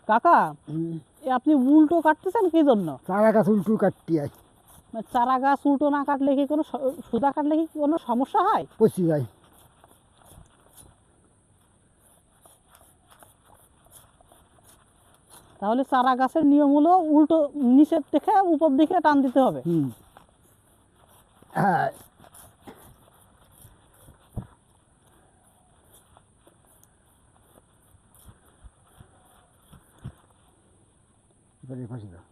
কাকা, আপনি উল্টো কাটতেছেন কি জন্য? চারা গাছ উল্টো কাটতে হয়, চারা গাছ উল্টো না কাটলে কি কোনো সুতা কাটলে কি কোনো সমস্যা হয়? পচি যায়। তাহলে চারা গাছের নিয়ম হলো উল্টো, নিচের থেকে উপর দিকে টান দিতে হবে। হ্যাঁ, এবারে ফাঁসি দাও।